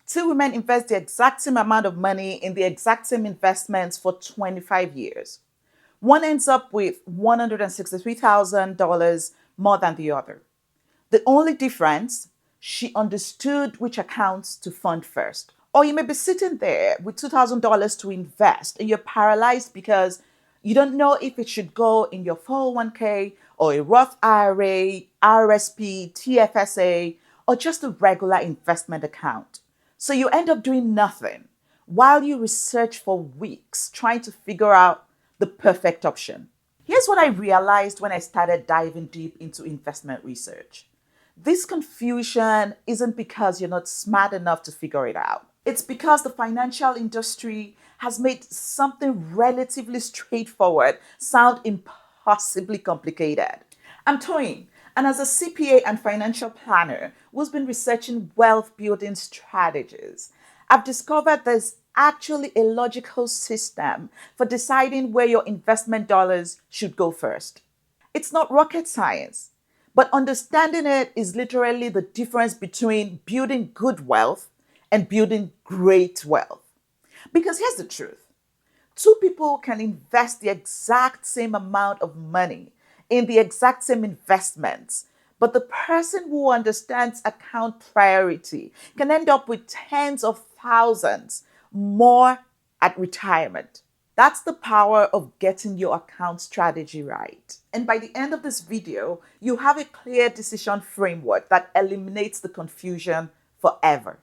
Two women invest the exact same amount of money in the exact same investments for 25 years. One ends up with $163,000 more than the other. The only difference, she understood which accounts to fund first. Or you may be sitting there with $2,000 to invest and you're paralyzed because you don't know if it should go in your 401k or a Roth IRA, RRSP, TFSA, or just a regular investment account. So you end up doing nothing while you research for weeks trying to figure out the perfect option. Here's what I realized when I started diving deep into investment research. This confusion isn't because you're not smart enough to figure it out. It's because the financial industry has made something relatively straightforward sound impossibly complicated. I'm Toyin, and as a CPA and financial planner who's been researching wealth building strategies, I've discovered there's actually a logical system for deciding where your investment dollars should go first. It's not rocket science, but understanding it is literally the difference between building good wealth and building great wealth. Because here's the truth: two people can invest the exact same amount of money in the exact same investments, but the person who understands account priority can end up with tens of thousands more at retirement. That's the power of getting your account strategy right. And by the end of this video, you have a clear decision framework that eliminates the confusion forever.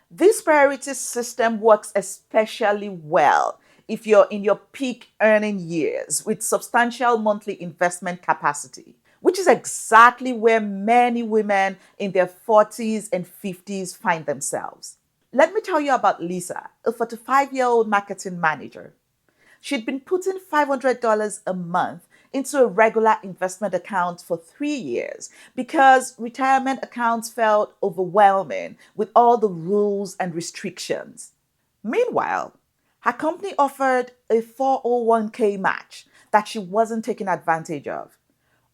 This priority system works especially well if you're in your peak earning years with substantial monthly investment capacity, which is exactly where many women in their 40s and 50s find themselves. Let me tell you about Lisa, a 45-year-old marketing manager. She'd been putting $500 a month into a regular investment account for 3 years because retirement accounts felt overwhelming with all the rules and restrictions. Meanwhile, her company offered a 401k match that she wasn't taking advantage of.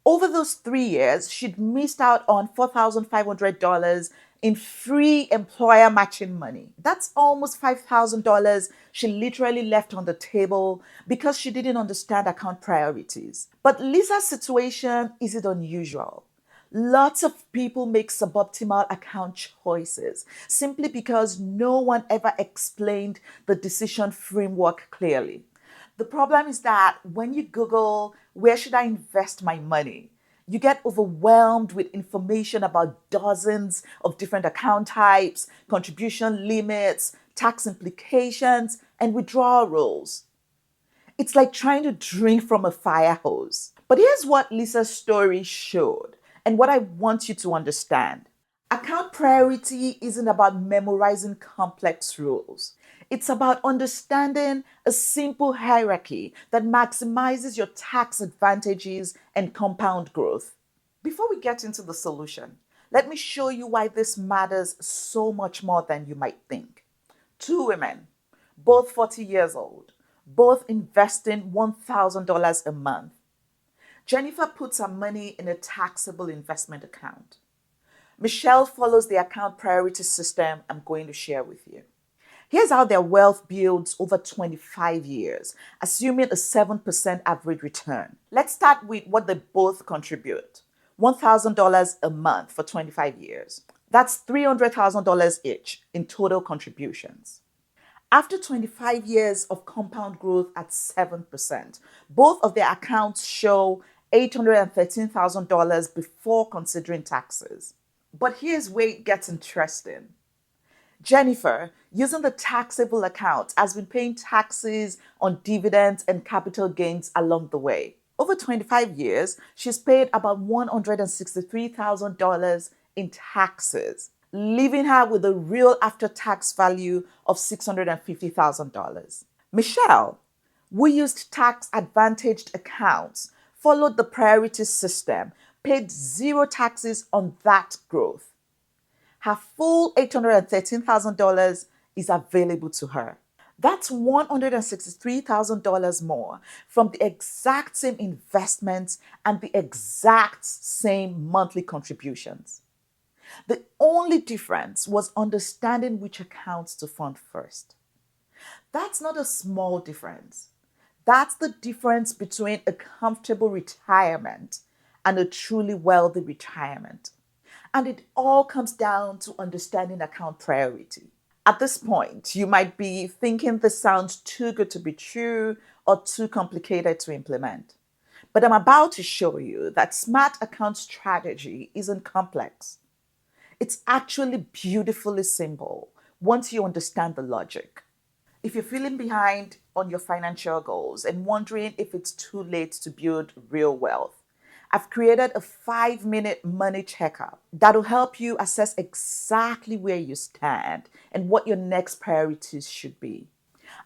Over those 3 years, she'd missed out on $4,500 in free employer matching money. That's almost $5,000 she literally left on the table because she didn't understand account priorities. But Lisa's situation isn't unusual. Lots of people make suboptimal account choices simply because no one ever explained the decision framework clearly. The problem is that when you Google, where should I invest my money? You get overwhelmed with information about dozens of different account types, contribution limits, tax implications, and withdrawal rules. It's like trying to drink from a fire hose. But here's what Lisa's story showed, and what I want you to understand. Account priority isn't about memorizing complex rules. It's about understanding a simple hierarchy that maximizes your tax advantages and compound growth. Before we get into the solution, let me show you why this matters so much more than you might think. Two women, both 40 years old, both investing $1,000 a month. Jennifer puts her money in a taxable investment account. Michelle follows the account priority system I'm going to share with you. Here's how their wealth builds over 25 years, assuming a 7% average return. Let's start with what they both contribute: $1,000 a month for 25 years. That's $300,000 each in total contributions. After 25 years of compound growth at 7%, both of their accounts show $813,000 before considering taxes. But here's where it gets interesting. Jennifer, using the taxable account, has been paying taxes on dividends and capital gains along the way. Over 25 years, she's paid about $163,000 in taxes, leaving her with a real after-tax value of $650,000. Michelle, who used tax-advantaged accounts, followed the priority system, paid zero taxes on that growth. Her full $813,000 is available to her. That's $163,000 more from the exact same investments and the exact same monthly contributions. The only difference was understanding which accounts to fund first. That's not a small difference. That's the difference between a comfortable retirement and a truly wealthy retirement. And it all comes down to understanding account priority. At this point, you might be thinking this sounds too good to be true or too complicated to implement. But I'm about to show you that smart account strategy isn't complex. It's actually beautifully simple once you understand the logic. If you're feeling behind on your financial goals and wondering if it's too late to build real wealth, I've created a 5-minute money checkup that'll help you assess exactly where you stand and what your next priorities should be.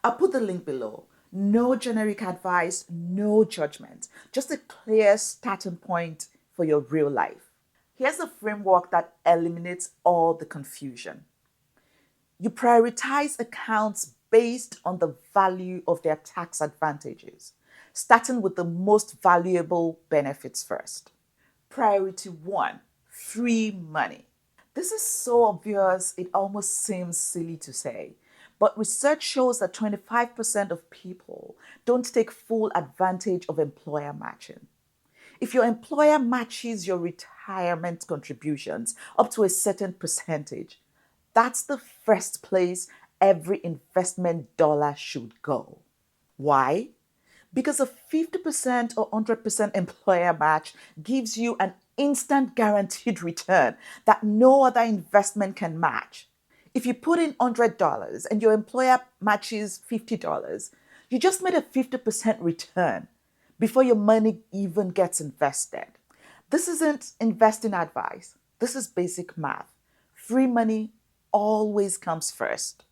I'll put the link below. No generic advice, no judgment, just a clear starting point for your real life. Here's a framework that eliminates all the confusion. You prioritize accounts based on the value of their tax advantages, starting with the most valuable benefits first. Priority 1, free money. This is so obvious it almost seems silly to say, but research shows that 25% of people don't take full advantage of employer matching. If your employer matches your retirement contributions up to a certain percentage, that's the first place every investment dollar should go. Why? Because a 50% or 100% employer match gives you an instant guaranteed return that no other investment can match. If you put in $100 and your employer matches $50, you just made a 50% return before your money even gets invested. This isn't investing advice. This is basic math. Free money always comes first.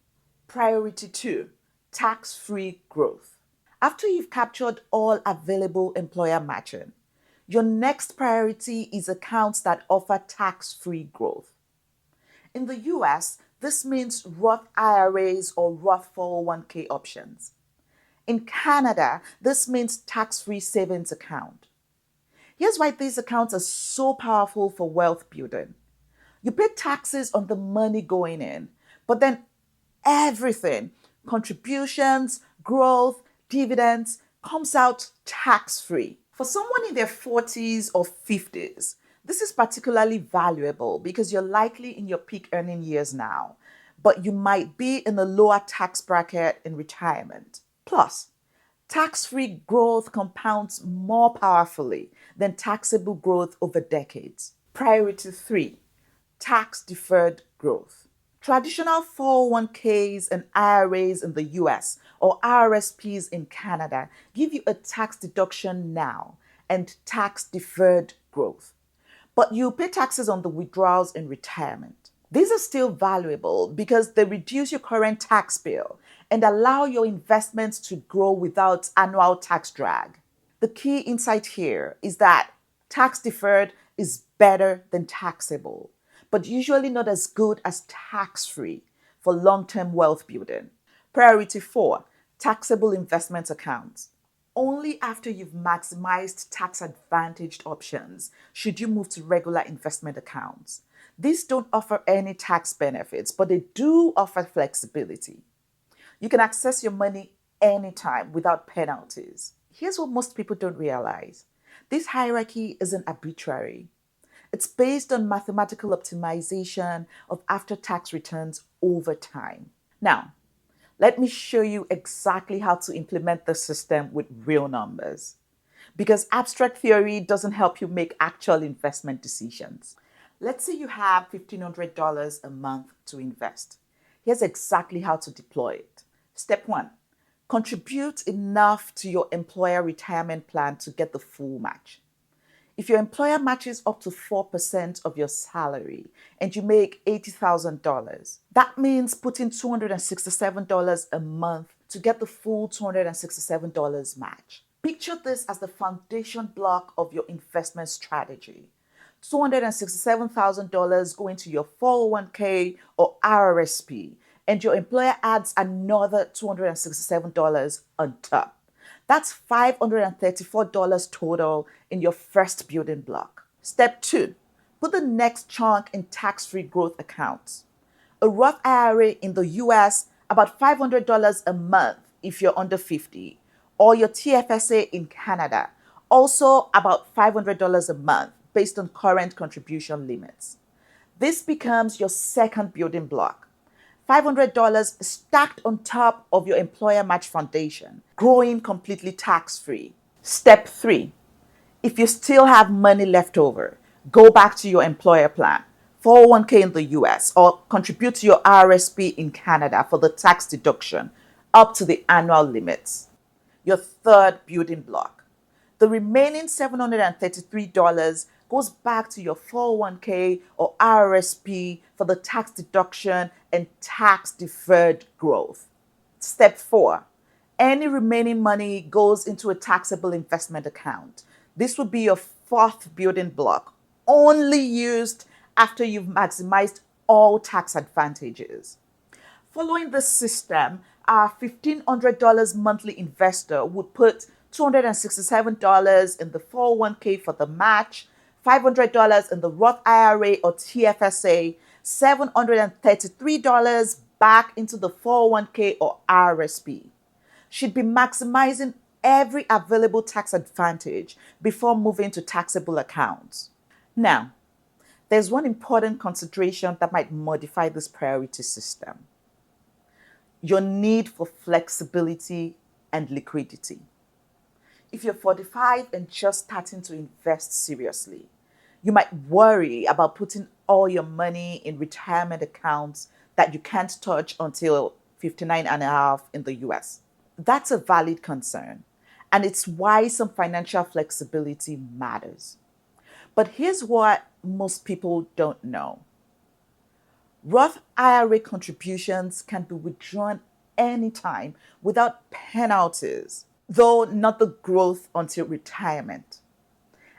Priority 2, tax-free growth. After you've captured all available employer matching, your next priority is accounts that offer tax-free growth. In the US, this means Roth IRAs or Roth 401k options. In Canada, this means tax-free savings account. Here's why these accounts are so powerful for wealth building. You pay taxes on the money going in, but then everything, contributions, growth, dividends, comes out tax-free. For someone in their 40s or 50s, this is particularly valuable because you're likely in your peak earning years now, but you might be in a lower tax bracket in retirement. Plus, tax-free growth compounds more powerfully than taxable growth over decades. Priority 3, tax-deferred growth. Traditional 401ks and IRAs in the US or RRSPs in Canada give you a tax deduction now and tax-deferred growth. But you pay taxes on the withdrawals in retirement. These are still valuable because they reduce your current tax bill and allow your investments to grow without annual tax drag. The key insight here is that tax deferred is better than taxable, but usually not as good as tax-free for long-term wealth building. Priority 4, taxable investment accounts. Only after you've maximized tax-advantaged options should you move to regular investment accounts. These don't offer any tax benefits, but they do offer flexibility. You can access your money anytime without penalties. Here's what most people don't realize. This hierarchy isn't arbitrary. It's based on mathematical optimization of after-tax returns over time. Now, let me show you exactly how to implement the system with real numbers. Because abstract theory doesn't help you make actual investment decisions. Let's say you have $1,500 a month to invest. Here's exactly how to deploy it. Step 1, contribute enough to your employer retirement plan to get the full match. If your employer matches up to 4% of your salary and you make $80,000, that means putting $267 a month to get the full $267 match. Picture this as the foundation block of your investment strategy. $267,000 going to your 401k or RRSP, and your employer adds another $267 on top. That's $534 total in your first building block. Step 2, Put the next chunk in tax-free growth accounts. A Roth IRA in the US, about $500 a month if you're under 50, or your TFSA in Canada, also about $500 a month based on current contribution limits. This becomes your second building block. $500 stacked on top of your employer match foundation, growing completely tax-free. Step 3. If you still have money left over, go back to your employer plan, 401k in the US, or contribute to your RRSP in Canada for the tax deduction up to the annual limits. Your third building block. The remaining $733 goes back to your 401k or RRSP for the tax deduction and tax deferred growth. Step 4. Any remaining money goes into a taxable investment account. This would be your fourth building block, only used after you've maximized all tax advantages. Following this system, our $1,500 monthly investor would put $267 in the 401k for the match, $500 in the Roth IRA or TFSA, $733 back into the 401k or RRSP. She'd be maximizing every available tax advantage before moving to taxable accounts. Now, there's one important consideration that might modify this priority system: your need for flexibility and liquidity. If you're 45 and just starting to invest seriously, you might worry about putting all your money in retirement accounts that you can't touch until 59 and a half in the US. That's a valid concern, and it's why some financial flexibility matters. But here's what most people don't know. Roth IRA contributions can be withdrawn anytime without penalties, though not the growth until retirement.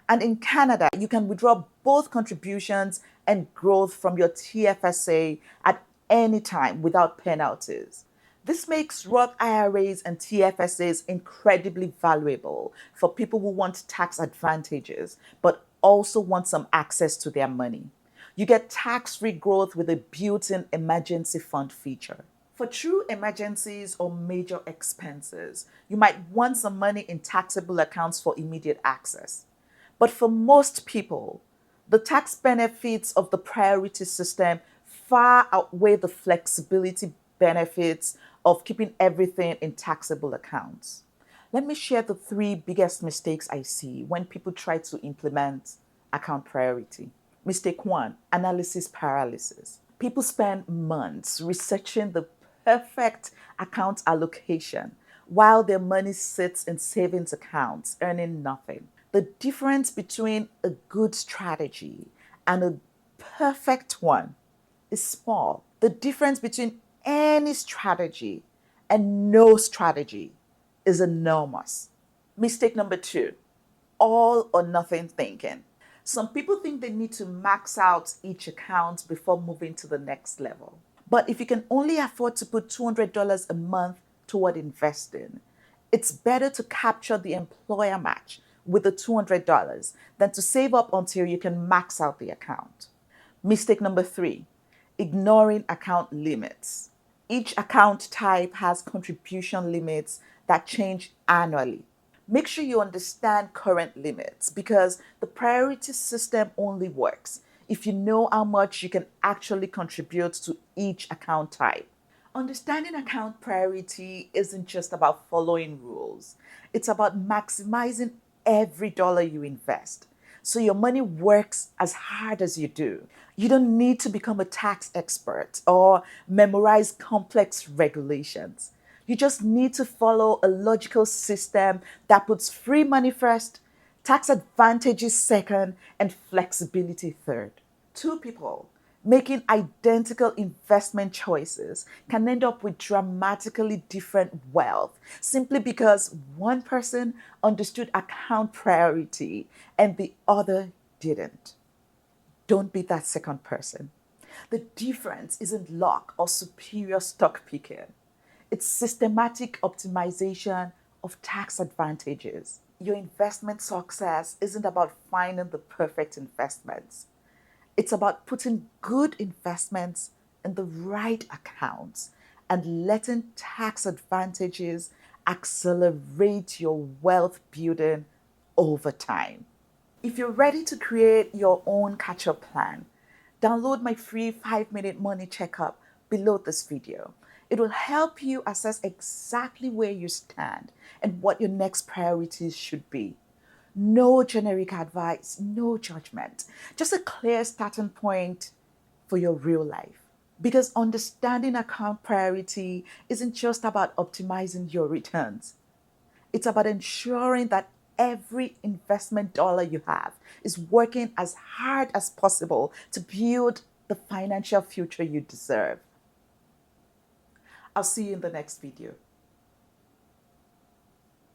And in Canada, you can withdraw both contributions and growth from your TFSA at any time without penalties. This makes Roth IRAs and TFSAs incredibly valuable for people who want tax advantages, but also want some access to their money. You get tax-free growth with a built-in emergency fund feature. For true emergencies or major expenses, you might want some money in taxable accounts for immediate access. But for most people, the tax benefits of the priority system far outweigh the flexibility benefits of keeping everything in taxable accounts. Let me share the 3 biggest mistakes I see when people try to implement account priority. Mistake 1, analysis paralysis. People spend months researching the perfect account allocation while their money sits in savings accounts earning nothing. The difference between a good strategy and a perfect one is small. The difference between any strategy and no strategy is enormous. Mistake number 2, all or nothing thinking. Some people think they need to max out each account before moving to the next level. But if you can only afford to put $200 a month toward investing, it's better to capture the employer match with the $200 than to save up until you can max out the account. Mistake number 3, ignoring account limits. Each account type has contribution limits that change annually. Make sure you understand current limits, because the priority system only works if you know how much you can actually contribute to each account type. Understanding account priority isn't just about following rules. It's about maximizing every dollar you invest, so your money works as hard as you do. You don't need to become a tax expert or memorize complex regulations. You just need to follow a logical system that puts free money first, tax advantages second, and flexibility third. 2 people making identical investment choices can end up with dramatically different wealth simply because one person understood account priority and the other didn't. Don't be that second person. The difference isn't luck or superior stock picking. It's systematic optimization of tax advantages. Your investment success isn't about finding the perfect investments. It's about putting good investments in the right accounts and letting tax advantages accelerate your wealth building over time. If you're ready to create your own catch up plan, download my free 5-minute money checkup below this video. It will help you assess exactly where you stand and what your next priorities should be. No generic advice, no judgment, just a clear starting point for your real life. Because understanding account priority isn't just about optimizing your returns, it's about ensuring that every investment dollar you have is working as hard as possible to build the financial future you deserve. I'll see you in the next video.